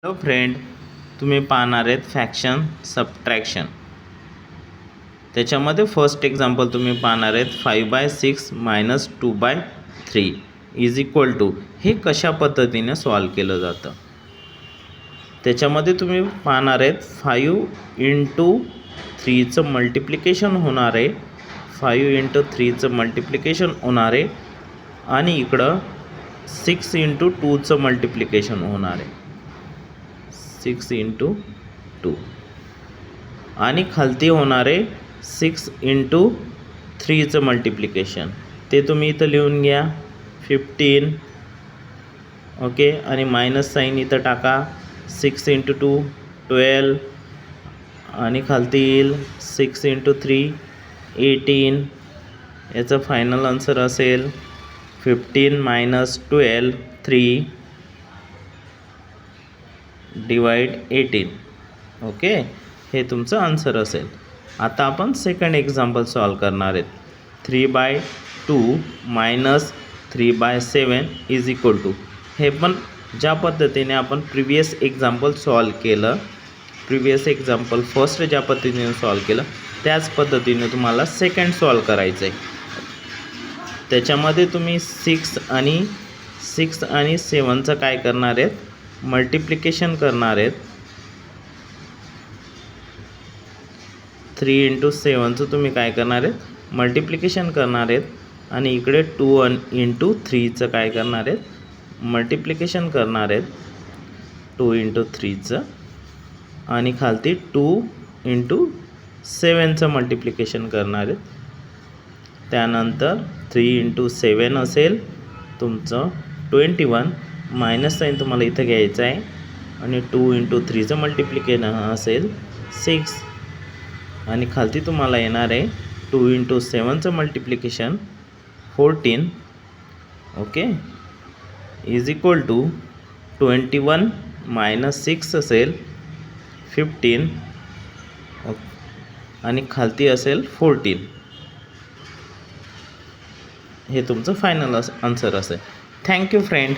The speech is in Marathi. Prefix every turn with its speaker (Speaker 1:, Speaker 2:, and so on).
Speaker 1: हॅलो फ्रेंड, तुम्ही पाहणार आहेत फ्रॅक्शन सबट्रॅक्शन. त्याच्यामध्ये फर्स्ट एक्झाम्पल तुम्ही पाहणार आहेत 5/6 - 2/3 इज इक्वल टू. हे कशा पद्धतीने सॉल्व केलं जातं त्याच्यामध्ये तुम्ही पाहणार आहेत 5 × 3चं मल्टिप्लिकेशन होणार आहे. 5 × 3चं मल्टिप्लिकेशन होणार आहे आणि इकडं 6 × 2चं मल्टिप्लिकेशन होणार आहे. 6 × 2 आणि खालती होणार आहे 6 × 3चं मल्टिप्लिकेशन. ते तुम्ही इथं लिहून घ्या 15. ओके, आणि मायनस साईन इथं टाका. 6 × 2 12 आणि खालती येईल 6 × 3 18. याचं फायनल आन्सर असेल 15 - 12 3 डिवाइड 18. ओके, हे तुमचं आन्सर असेल. आता आपण सेकंड एक्झाम्पल सॉल्व करणार आहेत. 3/2 - 3/7 इज इक्वल टू. हे पण ज्या पद्धतीने आपण प्रिव्हियस एक्झाम्पल सॉल्व केलं, प्रिव्हियस एक्झाम्पल फर्स्ट ज्या पद्धतीने सॉल्व केलं त्याच पद्धतीने तुम्हाला सेकंड सॉल्व करायचं आहे. त्याच्यामध्ये तुम्ही 6 आणि 7चं काय करणार आहेत, मल्टिप्लिकेशन करणार आहेत. 3 × 7चं तुम्ही काय करणार आहेत, मल्टिप्लिकेशन करणार आहेत. आणि इकडे 2 × 3चं काय करणार आहेत, मल्टिप्लिकेशन करणार आहेत 2 × 3चं. आणि खालती 2 × 7चं मल्टिप्लिकेशन करणार आहेत. त्यानंतर 3 × 7 असेल तुमचं 21. मायनस साईन तुम्हाला इथं घ्यायचं आहे. आणि 2 × 3चं मल्टिप्लिकेशन असेल 6. आणि खालती तुम्हाला येणार आहे 2 × 7चं multiplication 14. Okay, is equal to 21 - 6 असेल 15. आणि खालती असेल 14. हे तुमचं फायनल आन्सर असेल. Thank you friend.